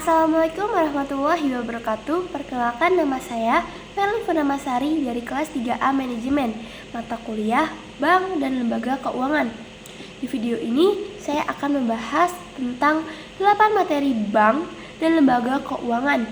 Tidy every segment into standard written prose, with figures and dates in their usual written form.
Assalamualaikum warahmatullahi wabarakatuh. Perkenalkan, nama saya Melly Purnamasari dari kelas 3A Manajemen, mata kuliah Bank dan Lembaga Keuangan. Di video ini saya akan membahas tentang 8 materi bank dan lembaga keuangan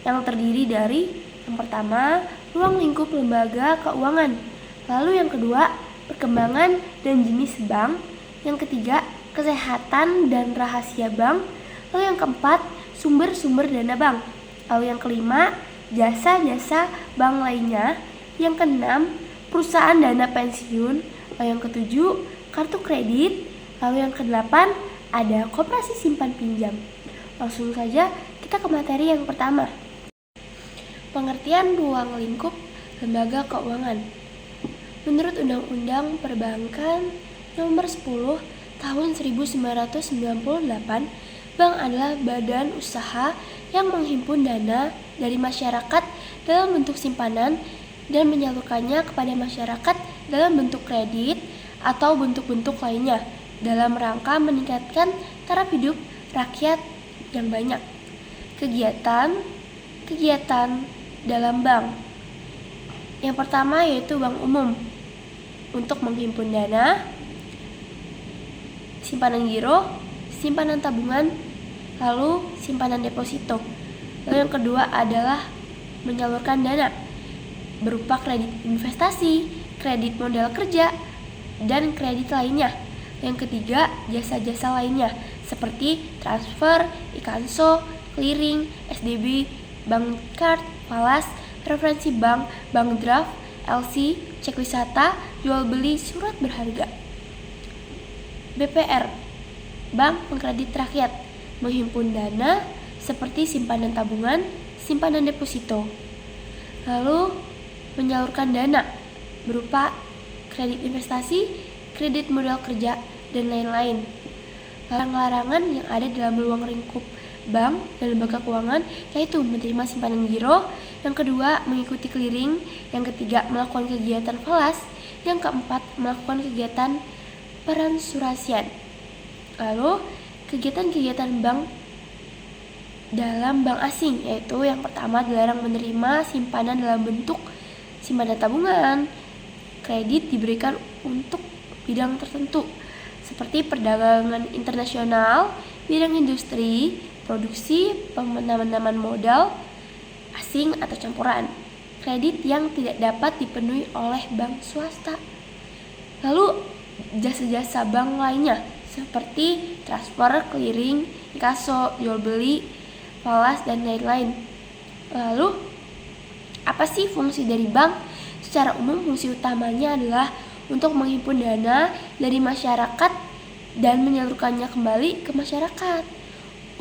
yang terdiri dari yang pertama, ruang lingkup lembaga keuangan. Lalu yang kedua, perkembangan dan jenis bank. Yang ketiga, kesehatan dan rahasia bank. Lalu yang keempat, sumber-sumber dana bank. Lalu yang kelima, jasa-jasa bank lainnya. Yang keenam, perusahaan dana pensiun. Lalu yang ketujuh, kartu kredit. Lalu yang kedelapan, ada koperasi simpan pinjam. Langsung saja kita ke materi yang pertama. Pengertian ruang lingkup lembaga keuangan. Menurut Undang-Undang Perbankan Nomor 10 Tahun 1998, bank adalah badan usaha yang menghimpun dana dari masyarakat dalam bentuk simpanan dan menyalurkannya kepada masyarakat dalam bentuk kredit atau bentuk-bentuk lainnya dalam rangka meningkatkan taraf hidup rakyat yang banyak. Kegiatan dalam bank. Yang pertama yaitu bank umum untuk menghimpun dana, simpanan giro, simpanan tabungan, lalu simpanan deposito. Lalu yang kedua adalah menyalurkan dana berupa kredit investasi, kredit modal kerja, dan kredit lainnya. Yang ketiga, jasa-jasa lainnya seperti transfer, e-kanso, clearing, SDB, bank card, falas, referensi bank, bank draft, LC, cek wisata, jual beli surat berharga. BPR, Bank Pengkredit Rakyat, menghimpun dana seperti simpanan tabungan, simpanan deposito. Lalu menyalurkan dana berupa kredit investasi, kredit modal kerja, dan lain-lain. Larangan yang ada dalam ruang lingkup bank dan lembaga keuangan yaitu menerima simpanan giro, yang kedua mengikuti clearing, yang ketiga melakukan kegiatan falas, yang keempat melakukan kegiatan peransurasian. Lalu kegiatan-kegiatan bank dalam bank asing yaitu yang pertama dilarang menerima simpanan dalam bentuk simpanan tabungan. Kredit diberikan untuk bidang tertentu seperti perdagangan internasional, bidang industri, produksi, penanaman modal asing atau campuran. Kredit yang tidak dapat dipenuhi oleh bank swasta. Lalu jasa-jasa bank lainnya seperti transfer, clearing, inkaso, jual beli, falas, dan lain-lain. Lalu apa sih fungsi dari bank? Secara umum fungsi utamanya adalah untuk menghimpun dana dari masyarakat dan menyalurkannya kembali ke masyarakat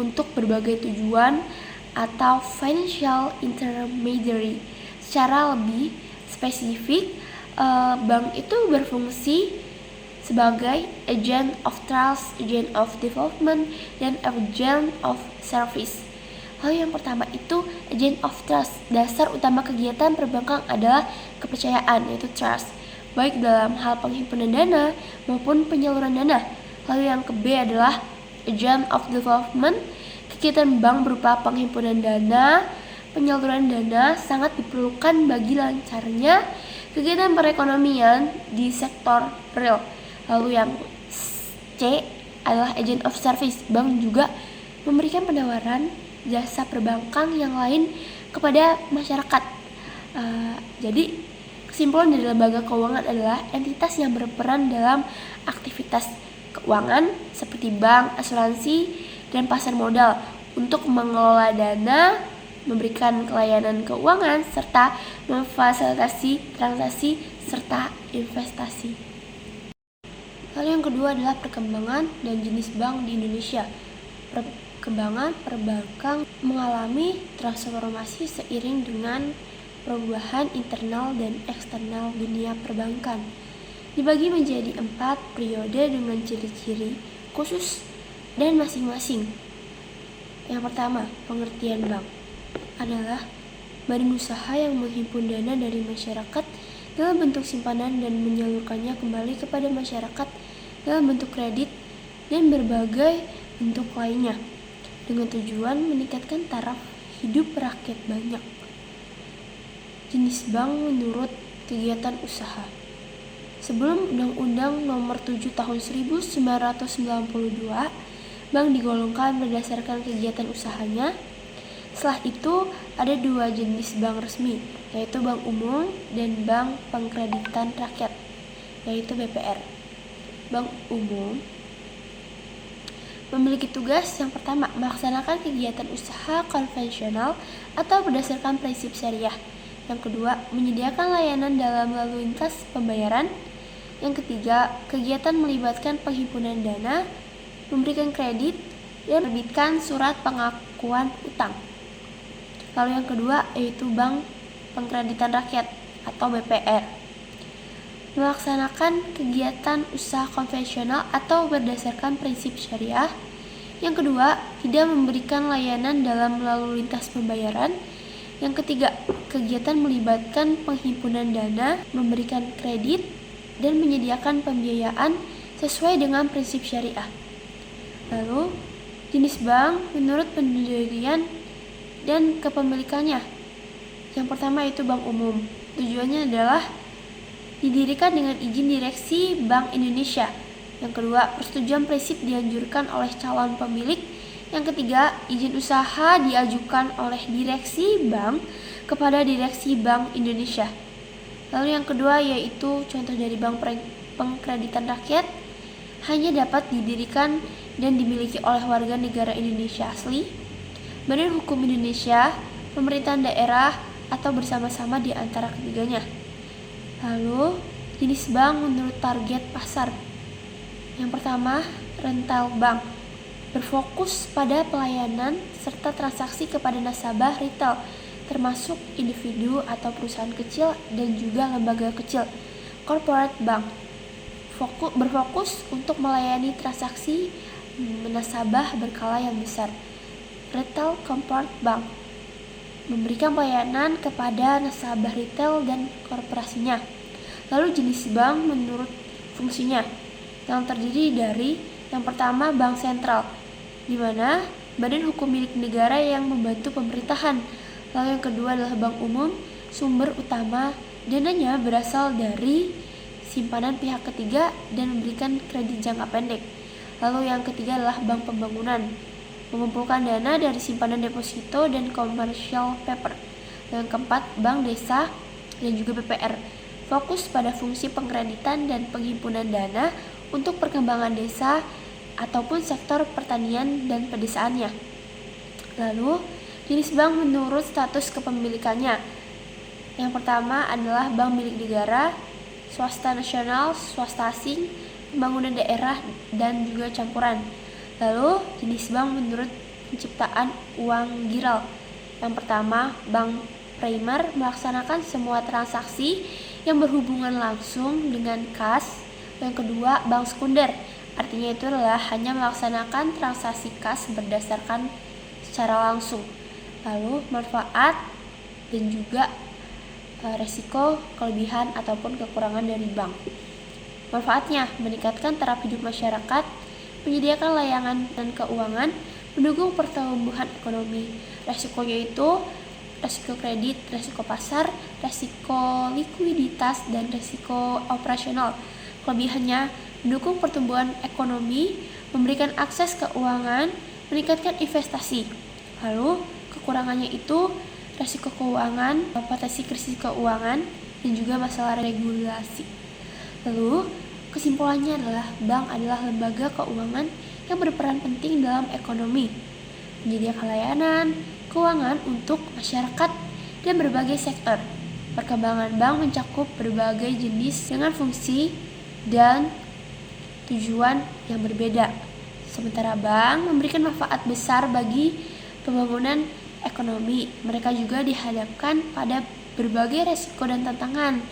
untuk berbagai tujuan atau financial intermediary. Secara lebih spesifik, bank itu berfungsi sebagai agent of trust, agent of development, dan agent of service. Lalu yang pertama itu agent of trust. Dasar utama kegiatan perbankan adalah kepercayaan, yaitu trust, baik dalam hal penghimpunan dana maupun penyaluran dana. Lalu yang B adalah agent of development. Kegiatan bank berupa penghimpunan dana, penyaluran dana sangat diperlukan bagi lancarnya kegiatan perekonomian di sektor real. Lalu yang C adalah agent of service. Bank juga memberikan penawaran jasa perbankan yang lain kepada masyarakat. Jadi kesimpulan dari lembaga keuangan adalah entitas yang berperan dalam aktivitas keuangan seperti bank, asuransi, dan pasar modal untuk mengelola dana, memberikan pelayanan keuangan, serta memfasilitasi transaksi serta investasi. Lalu yang kedua adalah perkembangan dan jenis bank di Indonesia. Perkembangan perbankan mengalami transformasi seiring dengan perubahan internal dan eksternal dunia perbankan. Dibagi menjadi 4 periode dengan ciri-ciri khusus dan masing-masing. Yang pertama, pengertian bank adalah badan usaha yang menghimpun dana dari masyarakat dalam bentuk simpanan dan menyalurkannya kembali kepada masyarakat dalam bentuk kredit dan berbagai bentuk lainnya. dengan tujuan meningkatkan taraf hidup rakyat banyak. Jenis bank menurut kegiatan usaha. Sebelum Undang-Undang Nomor 7 Tahun 1992, bank digolongkan berdasarkan kegiatan usahanya. Setelah itu, ada dua jenis bank resmi, yaitu bank umum dan bank pengkreditan rakyat, yaitu BPR. Bank umum memiliki tugas yang pertama, melaksanakan kegiatan usaha konvensional atau berdasarkan prinsip syariah. Yang kedua, menyediakan layanan dalam lalu lintas pembayaran. Yang ketiga, kegiatan melibatkan penghimpunan dana, memberikan kredit, dan menerbitkan surat pengakuan utang. Lalu yang kedua yaitu Bank Pengkreditan Rakyat atau BPR. Melaksanakan kegiatan usaha konvensional atau berdasarkan prinsip syariah. Yang kedua, tidak memberikan layanan dalam lalu lintas pembayaran. Yang ketiga, kegiatan melibatkan penghimpunan dana, memberikan kredit, dan menyediakan pembiayaan sesuai dengan prinsip syariah. Lalu, jenis bank menurut pendirian dan kepemilikannya. Yang pertama itu bank umum. Tujuannya adalah didirikan dengan izin direksi Bank Indonesia. Yang kedua, persetujuan prinsip dianjurkan oleh calon pemilik. Yang ketiga, izin usaha diajukan oleh direksi bank kepada direksi Bank Indonesia. Lalu yang kedua yaitu contoh dari bank pengkreditan rakyat hanya dapat didirikan dan dimiliki oleh warga negara Indonesia asli, Badan Hukum Indonesia, pemerintahan daerah, atau bersama-sama di antara ketiganya. Lalu, jenis bank menurut target pasar. Yang pertama, retail bank. Berfokus pada pelayanan serta transaksi kepada nasabah retail, termasuk individu atau perusahaan kecil dan juga lembaga kecil. Corporate bank. Berfokus untuk melayani transaksi nasabah berskala yang besar. Retail corporate bank. Memberikan pelayanan kepada nasabah retail dan korporasinya. Lalu jenis bank menurut fungsinya, yang terdiri dari yang pertama bank sentral, di mana badan hukum milik negara yang membantu pemerintahan. Lalu yang kedua adalah bank umum, sumber utama dananya berasal dari simpanan pihak ketiga dan memberikan kredit jangka pendek. Lalu yang ketiga adalah bank pembangunan, mengumpulkan dana dari simpanan deposito dan commercial paper. Yang keempat, bank desa dan juga BPR, fokus pada fungsi pengkreditan dan penghimpunan dana untuk perkembangan desa ataupun sektor pertanian dan pedesaannya. Lalu, jenis bank menurut status kepemilikannya. Yang pertama adalah bank milik negara, swasta nasional, swasta asing, pembangunan daerah, dan juga campuran. Lalu, jenis bank menurut penciptaan uang giral. Yang pertama, bank primer melaksanakan semua transaksi yang berhubungan langsung dengan kas. Yang kedua, bank sekunder. Artinya itu adalah hanya melaksanakan transaksi kas berdasarkan secara langsung. Lalu, manfaat dan juga resiko, kelebihan ataupun kekurangan dari bank. Manfaatnya, meningkatkan taraf hidup masyarakat, menyediakan layanan dan keuangan, mendukung pertumbuhan ekonomi. Resikonya itu resiko kredit, resiko pasar, resiko likuiditas, dan resiko operasional. Kelebihannya, mendukung pertumbuhan ekonomi, memberikan akses keuangan, meningkatkan investasi. Lalu, kekurangannya itu resiko keuangan, potensi krisis keuangan, dan juga masalah regulasi. Lalu, kesimpulannya adalah bank adalah lembaga keuangan yang berperan penting dalam ekonomi, menyediakan layanan keuangan untuk masyarakat dan berbagai sektor. Perkembangan bank mencakup berbagai jenis dengan fungsi dan tujuan yang berbeda. Sementara bank memberikan manfaat besar bagi pembangunan ekonomi. Mereka juga dihadapkan pada berbagai resiko dan tantangan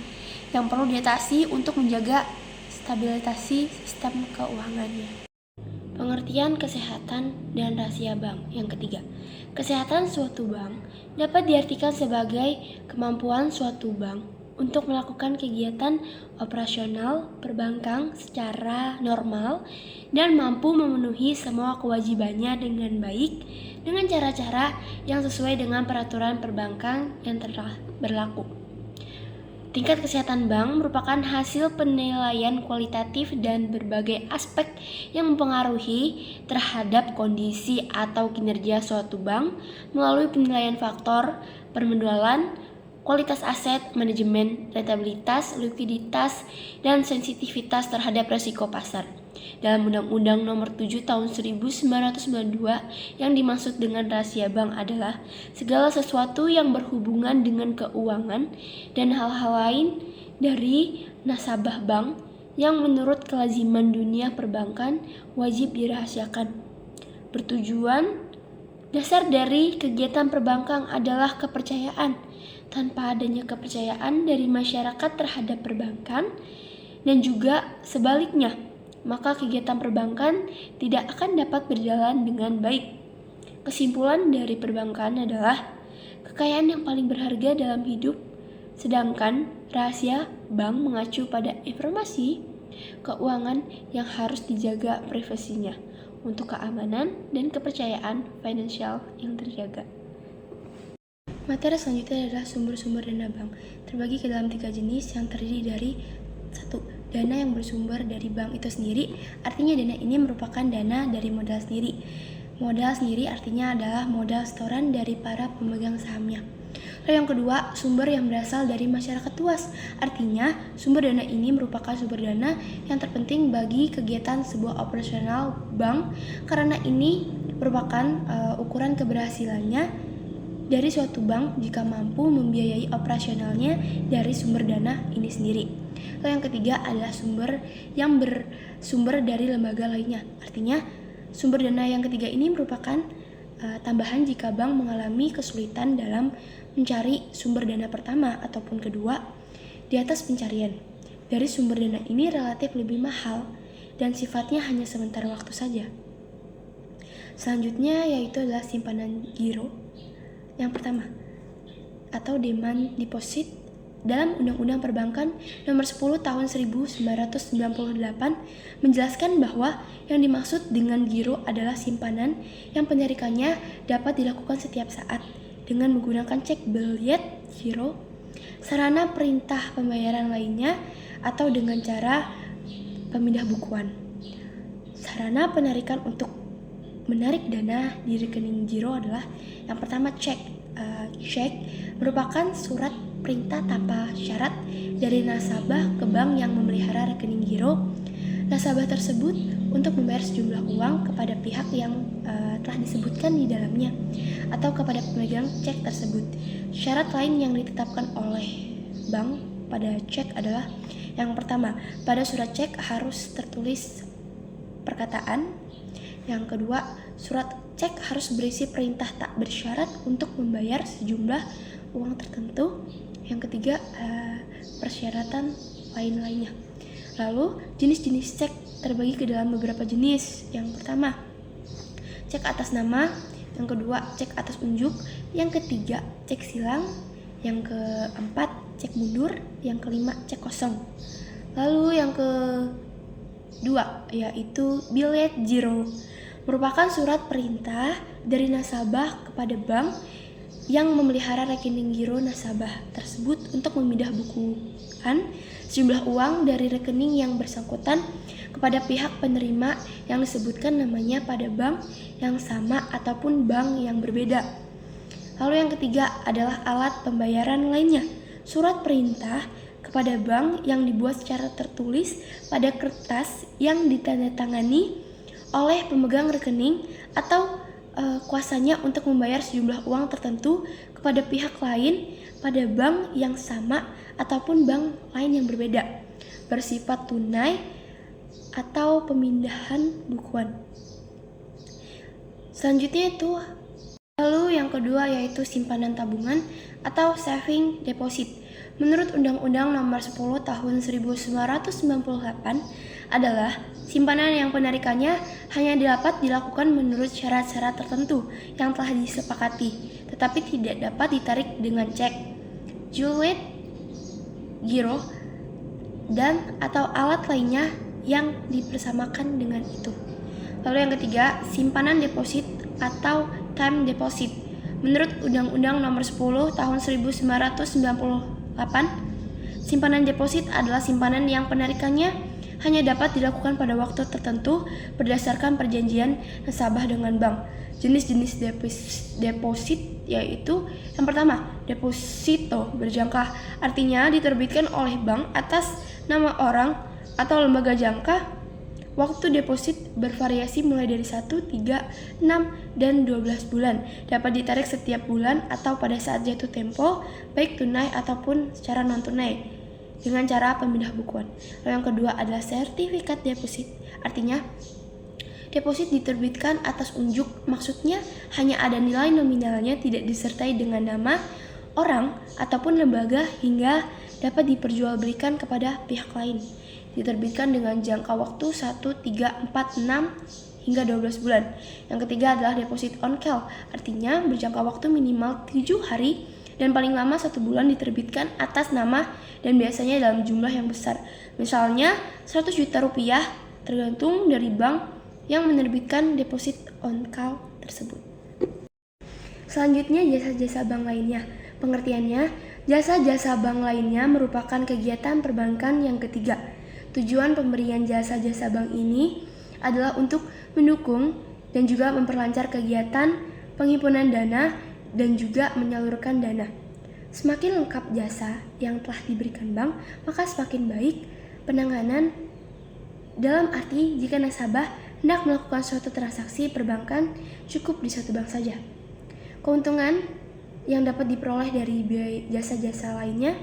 yang perlu diatasi untuk menjaga stabilitas sistem keuangannya. Pengertian kesehatan dan rahasia bank. Yang ketiga, kesehatan suatu bank dapat diartikan sebagai kemampuan suatu bank untuk melakukan kegiatan operasional perbankan secara normal dan mampu memenuhi semua kewajibannya dengan baik dengan cara-cara yang sesuai dengan peraturan perbankan yang telah berlaku. Tingkat kesehatan bank merupakan hasil penilaian kualitatif dan berbagai aspek yang mempengaruhi terhadap kondisi atau kinerja suatu bank melalui penilaian faktor permodalan, kualitas aset, manajemen, rentabilitas, likuiditas, dan sensitivitas terhadap risiko pasar. Dalam Undang-Undang Nomor 7 Tahun 1992, yang dimaksud dengan rahasia bank adalah segala sesuatu yang berhubungan dengan keuangan dan hal-hal lain dari nasabah bank yang menurut kelaziman dunia perbankan wajib dirahasiakan. Bertujuan dasar dari kegiatan perbankan adalah kepercayaan. Tanpa adanya kepercayaan dari masyarakat terhadap perbankan dan juga sebaliknya, maka kegiatan perbankan tidak akan dapat berjalan dengan baik. Kesimpulan dari perbankan adalah kekayaan yang paling berharga dalam hidup, sedangkan rahasia bank mengacu pada informasi keuangan yang harus dijaga privasinya untuk keamanan dan kepercayaan finansial yang terjaga. Materi selanjutnya adalah sumber-sumber dana bank. Terbagi ke dalam 3 jenis yang terdiri dari 1. Dana yang bersumber dari bank itu sendiri, artinya dana ini merupakan dana dari modal sendiri. Modal sendiri artinya adalah modal setoran dari para pemegang sahamnya. Lalu yang kedua, sumber yang berasal dari masyarakat luas, artinya sumber dana ini merupakan sumber dana yang terpenting bagi kegiatan sebuah operasional bank karena ini merupakan ukuran keberhasilannya dari suatu bank jika mampu membiayai operasionalnya dari sumber dana ini sendiri. Lalu yang ketiga adalah sumber yang bersumber dari lembaga lainnya. Artinya sumber dana yang ketiga ini merupakan tambahan jika bank mengalami kesulitan dalam mencari sumber dana pertama ataupun kedua di atas pencarian. Dari sumber dana ini relatif lebih mahal dan sifatnya hanya sementara waktu saja. Selanjutnya yaitu adalah simpanan giro. Yang pertama, atau demand deposit dalam Undang-Undang Perbankan Nomor 10 Tahun 1998 menjelaskan bahwa yang dimaksud dengan giro adalah simpanan yang penarikannya dapat dilakukan setiap saat dengan menggunakan cek biliet giro, sarana perintah pembayaran lainnya, atau dengan cara pemindah bukuan. Sarana penarikan untuk menarik dana di rekening giro adalah yang pertama cek. Cek merupakan surat perintah tanpa syarat dari nasabah ke bank yang memelihara rekening giro nasabah tersebut untuk membayar sejumlah uang kepada pihak yang telah disebutkan di dalamnya atau kepada pemegang cek tersebut. Syarat lain yang ditetapkan oleh bank pada cek adalah yang pertama, pada surat cek harus tertulis perkataan. Yang kedua, surat cek harus berisi perintah tak bersyarat untuk membayar sejumlah uang tertentu. Yang ketiga, persyaratan lain-lainnya. Lalu, jenis-jenis cek terbagi ke dalam beberapa jenis. Yang pertama, cek atas nama. Yang kedua, cek atas unjuk. Yang ketiga, cek silang. Yang keempat, cek mundur. Yang kelima, cek kosong. Lalu yang kedua, yaitu biliet giro, merupakan surat perintah dari nasabah kepada bank yang memelihara rekening giro nasabah tersebut untuk memindah bukukan sejumlah uang dari rekening yang bersangkutan kepada pihak penerima yang disebutkan namanya pada bank yang sama ataupun bank yang berbeda. Lalu yang ketiga adalah alat pembayaran lainnya, surat perintah kepada bank yang dibuat secara tertulis pada kertas yang ditandatangani oleh pemegang rekening atau kuasanya untuk membayar sejumlah uang tertentu kepada pihak lain pada bank yang sama ataupun bank lain yang berbeda, bersifat tunai atau pemindahan bukuan. Selanjutnya itu lalu yang kedua yaitu simpanan tabungan atau saving deposit. Menurut Undang-Undang Nomor 10 Tahun 1998 adalah simpanan yang penarikannya hanya dapat dilakukan menurut syarat-syarat tertentu yang telah disepakati, tetapi tidak dapat ditarik dengan cek. Juliet giro, dan atau alat lainnya yang dipersamakan dengan itu. Lalu yang ketiga, simpanan deposit atau time deposit. Menurut Undang-Undang Nomor 10 Tahun 1998, simpanan deposit adalah simpanan yang penarikannya hanya dapat dilakukan pada waktu tertentu berdasarkan perjanjian nasabah dengan bank. Jenis-jenis deposit yaitu yang pertama, deposito berjangka, artinya diterbitkan oleh bank atas nama orang atau lembaga jangka. Waktu deposit bervariasi mulai dari 1, 3, 6, dan 12 bulan. Dapat ditarik setiap bulan atau pada saat jatuh tempo, baik tunai ataupun secara non-tunai, dengan cara pemindah bukuan. Lalu yang kedua adalah sertifikat deposit. Artinya, deposit diterbitkan atas unjuk, maksudnya hanya ada nilai nominalnya, tidak disertai dengan nama orang ataupun lembaga hingga dapat diperjualbelikan kepada pihak lain. Diterbitkan dengan jangka waktu 1, 3, 4, 6, hingga 12 bulan. Yang ketiga adalah deposit on call, artinya berjangka waktu minimal 7 hari dan paling lama 1 bulan, diterbitkan atas nama dan biasanya dalam jumlah yang besar. Misalnya 100 juta rupiah, tergantung dari bank yang menerbitkan deposit on call tersebut. Selanjutnya, jasa-jasa bank lainnya. Pengertiannya, jasa-jasa bank lainnya merupakan kegiatan perbankan yang ketiga. Tujuan pemberian jasa-jasa bank ini adalah untuk mendukung dan juga memperlancar kegiatan penghimpunan dana dan juga menyalurkan dana. Semakin lengkap jasa yang telah diberikan bank, maka semakin baik penanganan, dalam arti jika nasabah hendak melakukan suatu transaksi perbankan cukup di satu bank saja. Keuntungan yang dapat diperoleh dari biaya jasa-jasa lainnya: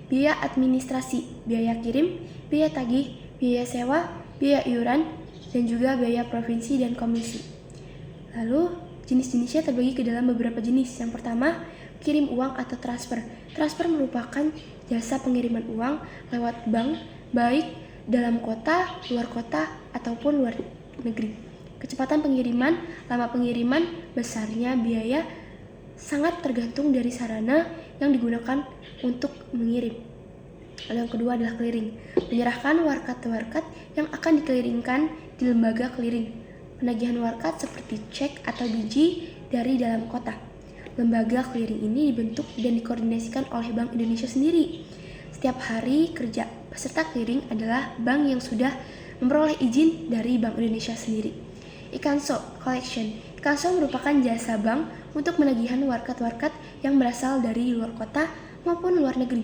biaya administrasi, biaya kirim, biaya tagih, biaya sewa, biaya iuran, dan juga biaya provinsi dan komisi. Lalu, jenis-jenisnya terbagi ke dalam beberapa jenis. Yang pertama, kirim uang atau transfer. Transfer merupakan jasa pengiriman uang lewat bank, baik dalam kota, luar kota, ataupun luar negeri. Kecepatan pengiriman, lama pengiriman, besarnya biaya sangat tergantung dari sarana yang digunakan untuk mengirim. Lalu yang kedua adalah clearing, menyerahkan warkat-warkat yang akan dikeliringkan di lembaga clearing. Penagihan warkat seperti cek atau biji dari dalam kota. Lembaga clearing ini dibentuk dan dikoordinasikan oleh Bank Indonesia sendiri. Setiap hari kerja peserta clearing adalah bank yang sudah memperoleh izin dari Bank Indonesia sendiri. Ikanso collection. Ikanso merupakan jasa bank untuk menagihan warkat-warkat yang berasal dari luar kota maupun luar negeri.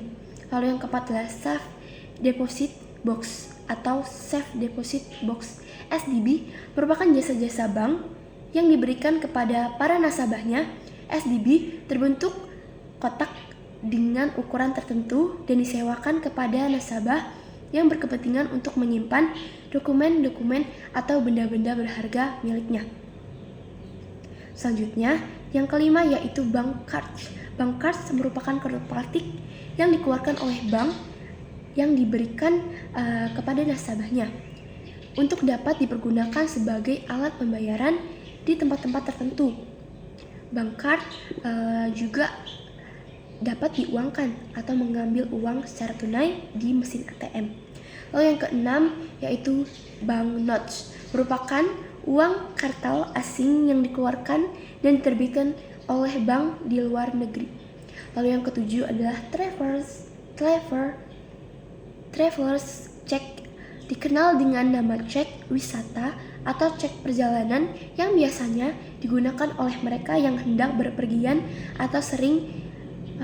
Lalu yang keempat adalah safe deposit box atau safe deposit box. SDB merupakan jasa-jasa bank yang diberikan kepada para nasabahnya. SDB terbentuk kotak dengan ukuran tertentu dan disewakan kepada nasabah yang berkepentingan untuk menyimpan dokumen-dokumen atau benda-benda berharga miliknya. Selanjutnya, yang kelima yaitu bank cards. Bank cards merupakan kartu plastik yang dikeluarkan oleh bank yang diberikan kepada nasabahnya untuk dapat dipergunakan sebagai alat pembayaran di tempat-tempat tertentu. Bank card juga dapat diuangkan atau mengambil uang secara tunai di mesin ATM. Lalu yang keenam yaitu banknotes, merupakan uang kartal asing yang dikeluarkan dan diterbitkan oleh bank di luar negeri. Lalu yang ketujuh adalah travelers check, dikenal dengan nama cek wisata atau cek perjalanan yang biasanya digunakan oleh mereka yang hendak berpergian atau sering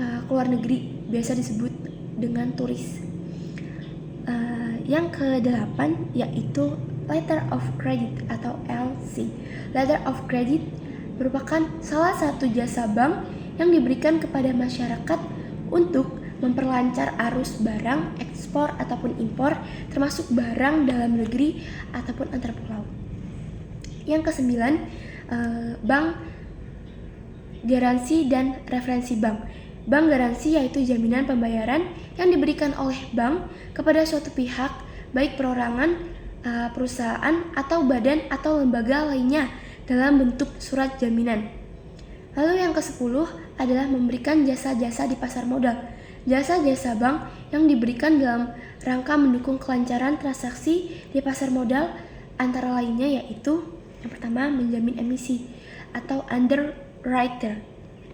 ke luar negeri, biasa disebut dengan turis. Yang ke-8 yaitu letter of credit atau LC. Letter of credit merupakan salah satu jasa bank yang diberikan kepada masyarakat untuk memperlancar arus barang ekspor ataupun impor, termasuk barang dalam negeri ataupun antar pulau. Yang ke-9, bank garansi dan referensi bank. Bank garansi yaitu jaminan pembayaran yang diberikan oleh bank kepada suatu pihak, baik perorangan, perusahaan, atau badan atau lembaga lainnya dalam bentuk surat jaminan. Lalu yang ke-10 adalah memberikan jasa-jasa di pasar modal. Jasa-jasa bank yang diberikan dalam rangka mendukung kelancaran transaksi di pasar modal antara lainnya yaitu yang pertama menjamin emisi atau underwriter,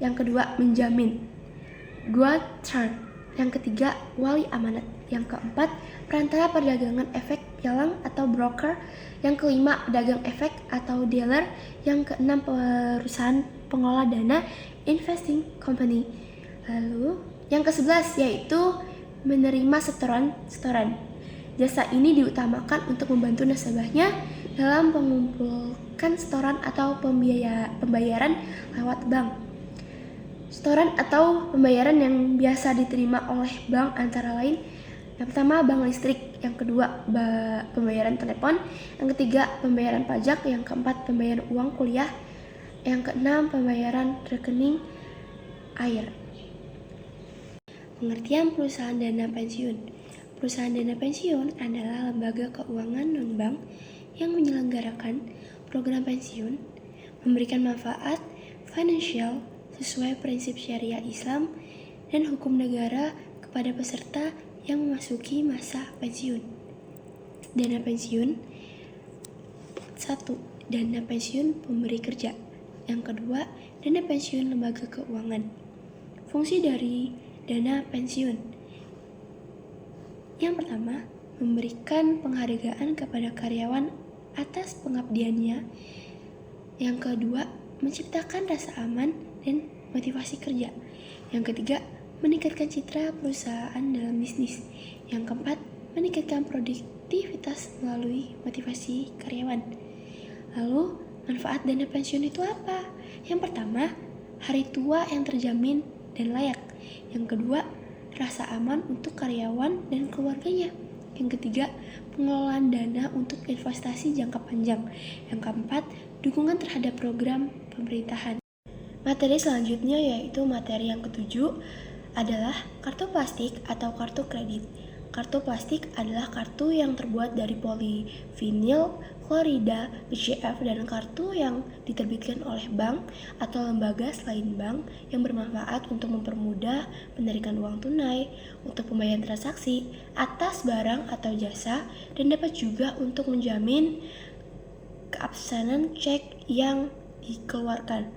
yang kedua menjamin guarantor, yang ketiga wali amanat, yang keempat perantara perdagangan efek pialang atau broker, yang kelima pedagang efek atau dealer, yang keenam perusahaan pengelola dana investing company. Lalu yang ke-11 yaitu menerima setoran. Jasa ini diutamakan untuk membantu nasabahnya dalam mengumpulkan setoran atau pembayaran lewat bank. Setoran atau pembayaran yang biasa diterima oleh bank antara lain yang pertama bank listrik, yang kedua pembayaran telepon, yang ketiga pembayaran pajak, yang keempat pembayaran uang kuliah, yang keenam pembayaran rekening air. Pengertian perusahaan dana pensiun. Perusahaan dana pensiun adalah lembaga keuangan non-bank yang menyelenggarakan program pensiun, memberikan manfaat finansial sesuai prinsip syariah Islam dan hukum negara kepada peserta yang memasuki masa pensiun. Dana pensiun 1. Dana pensiun pemberi kerja. Yang kedua, dana pensiun lembaga keuangan. Fungsi dari dana pensiun. Yang pertama, memberikan penghargaan kepada karyawan atas pengabdiannya. Yang kedua, menciptakan rasa aman dan motivasi kerja. Yang ketiga, meningkatkan citra perusahaan dalam bisnis. Yang keempat, meningkatkan produktivitas melalui motivasi karyawan. Lalu, manfaat dana pensiun itu apa? Yang pertama, hari tua yang terjamin dan layak. Yang kedua, rasa aman untuk karyawan dan keluarganya. Yang ketiga, pengelolaan dana untuk investasi jangka panjang. Yang keempat, dukungan terhadap program pemerintahan. Materi selanjutnya yaitu materi yang ketujuh adalah kartu plastik atau kartu kredit. Kartu plastik adalah kartu yang terbuat dari polivinil klorida (PCF) dan kartu yang diterbitkan oleh bank atau lembaga selain bank yang bermanfaat untuk mempermudah penarikan uang tunai, untuk pembayaran transaksi atas barang atau jasa, dan dapat juga untuk menjamin keabsanan cek yang dikeluarkan.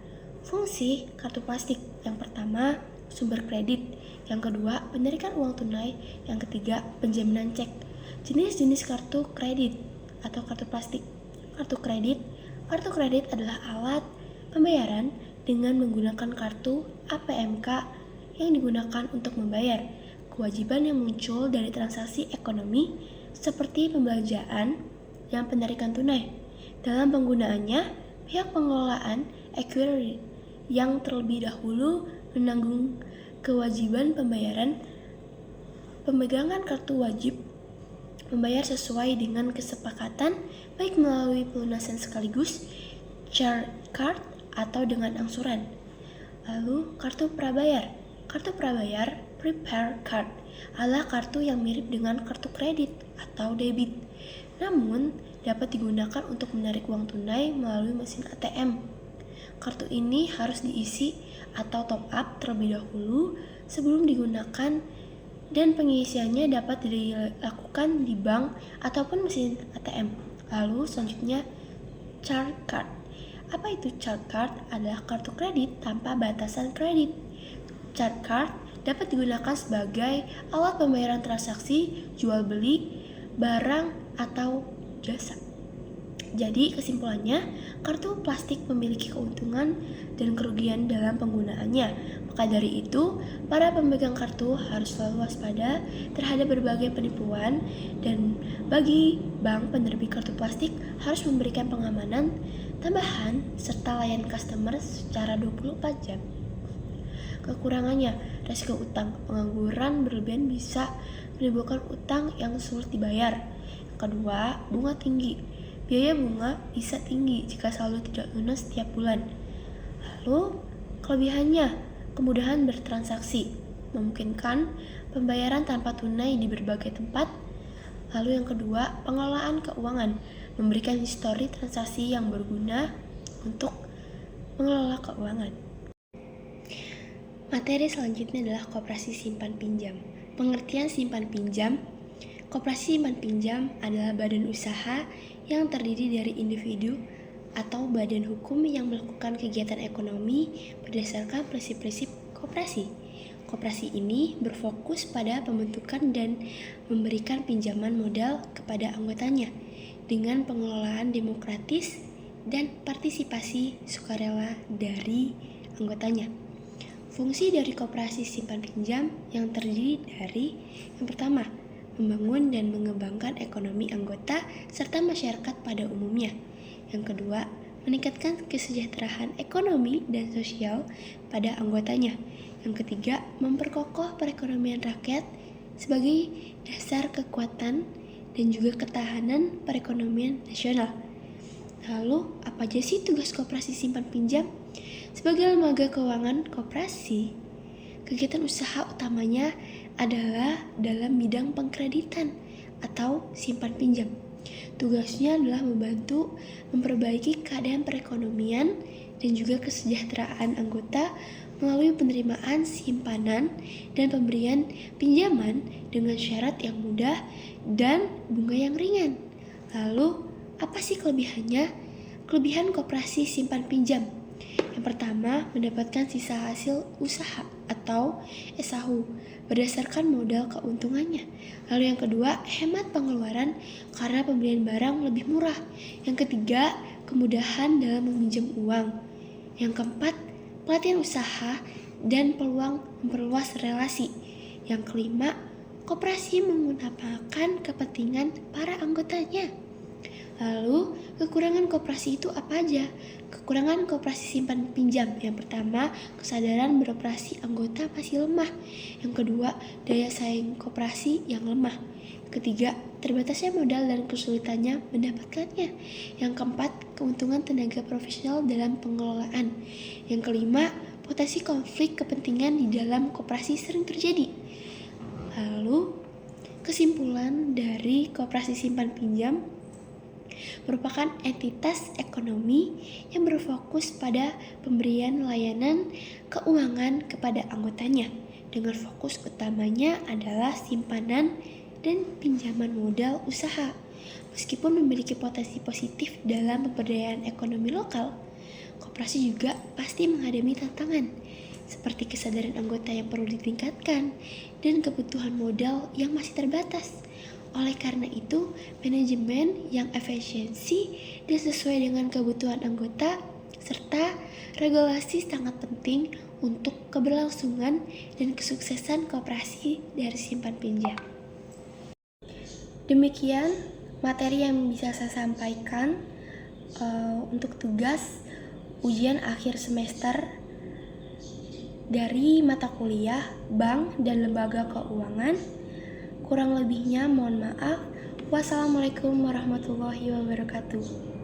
Fungsi kartu plastik yang pertama sumber kredit, yang kedua penarikan uang tunai, yang ketiga penjaminan cek. Jenis-jenis kartu kredit atau kartu plastik. Kartu kredit adalah alat pembayaran dengan menggunakan kartu APMK yang digunakan untuk membayar kewajiban yang muncul dari transaksi ekonomi seperti pembelanjaan yang penarikan tunai. Dalam penggunaannya, pihak pengelolaan acquirer yang terlebih dahulu menanggung kewajiban pembayaran. Pemegangan kartu wajib membayar sesuai dengan kesepakatan, baik melalui pelunasan sekaligus, charge card, atau dengan angsuran. Lalu, kartu prabayar. Kartu prabayar, prepare card, adalah kartu yang mirip dengan kartu kredit atau debit, namun dapat digunakan untuk menarik uang tunai melalui mesin ATM. Kartu ini harus diisi atau top up terlebih dahulu sebelum digunakan dan pengisiannya dapat dilakukan di bank ataupun mesin ATM. Lalu selanjutnya charge card. Apa itu charge card? Adalah kartu kredit tanpa batasan kredit. Charge card dapat digunakan sebagai alat pembayaran transaksi jual beli barang atau jasa. Jadi kesimpulannya, kartu plastik memiliki keuntungan dan kerugian dalam penggunaannya. Maka dari itu, para pemegang kartu harus selalu waspada terhadap berbagai penipuan, dan bagi bank penerbit kartu plastik harus memberikan pengamanan tambahan serta layan customer secara 24 jam. Kekurangannya, risiko utang. Pengangguran berlebihan bisa menimbulkan utang yang sulit dibayar. Kedua, bunga tinggi. Biaya bunga bisa tinggi jika selalu tidak lunas setiap bulan. Lalu, kelebihannya, kemudahan bertransaksi, memungkinkan pembayaran tanpa tunai di berbagai tempat. Lalu yang kedua, pengelolaan keuangan, memberikan histori transaksi yang berguna untuk mengelola keuangan. Materi selanjutnya adalah koperasi simpan pinjam. Pengertian simpan pinjam. Koperasi simpan pinjam adalah badan usaha yang terdiri dari individu atau badan hukum yang melakukan kegiatan ekonomi berdasarkan prinsip-prinsip koperasi. Koperasi ini berfokus pada pembentukan dan memberikan pinjaman modal kepada anggotanya dengan pengelolaan demokratis dan partisipasi sukarela dari anggotanya. Fungsi dari koperasi simpan pinjam yang terdiri dari yang pertama, membangun dan mengembangkan ekonomi anggota serta masyarakat pada umumnya. Yang kedua, meningkatkan kesejahteraan ekonomi dan sosial pada anggotanya. Yang ketiga, memperkokoh perekonomian rakyat sebagai dasar kekuatan dan juga ketahanan perekonomian nasional. Lalu, apa aja sih tugas koperasi simpan pinjam? Sebagai lembaga keuangan koperasi, kegiatan usaha utamanya adalah dalam bidang pengkreditan atau simpan pinjam. Tugasnya adalah membantu memperbaiki keadaan perekonomian dan juga kesejahteraan anggota melalui penerimaan simpanan dan pemberian pinjaman dengan syarat yang mudah dan bunga yang ringan. Lalu, apa sih kelebihannya? Kelebihan koperasi simpan pinjam. Yang pertama, mendapatkan sisa hasil usaha atau SAU berdasarkan modal keuntungannya. Lalu yang kedua, hemat pengeluaran karena pembelian barang lebih murah. Yang ketiga, kemudahan dalam meminjam uang. Yang keempat, pelatihan usaha dan peluang memperluas relasi. Yang kelima, koperasi mengutamakan kepentingan para anggotanya. Lalu, kekurangan koperasi itu apa aja? Kekurangan koperasi simpan pinjam. Yang pertama, kesadaran beroperasi anggota masih lemah. Yang kedua, daya saing koperasi yang lemah. Ketiga, terbatasnya modal dan kesulitannya mendapatkannya. Yang keempat, keuntungan tenaga profesional dalam pengelolaan. Yang kelima, potensi konflik kepentingan di dalam koperasi sering terjadi. Lalu, kesimpulan dari koperasi simpan pinjam merupakan entitas ekonomi yang berfokus pada pemberian layanan keuangan kepada anggotanya dengan fokus utamanya adalah simpanan dan pinjaman modal usaha. Meskipun memiliki potensi positif dalam pemberdayaan ekonomi lokal, koperasi juga pasti menghadapi tantangan seperti kesadaran anggota yang perlu ditingkatkan dan kebutuhan modal yang masih terbatas. Oleh karena itu, manajemen yang efisiensi dan sesuai dengan kebutuhan anggota serta regulasi sangat penting untuk keberlangsungan dan kesuksesan koperasi dari simpan pinjam. Demikian materi yang bisa saya sampaikan untuk tugas ujian akhir semester dari mata kuliah Bank dan Lembaga Keuangan. Kurang lebihnya mohon maaf. Wassalamualaikum warahmatullahi wabarakatuh.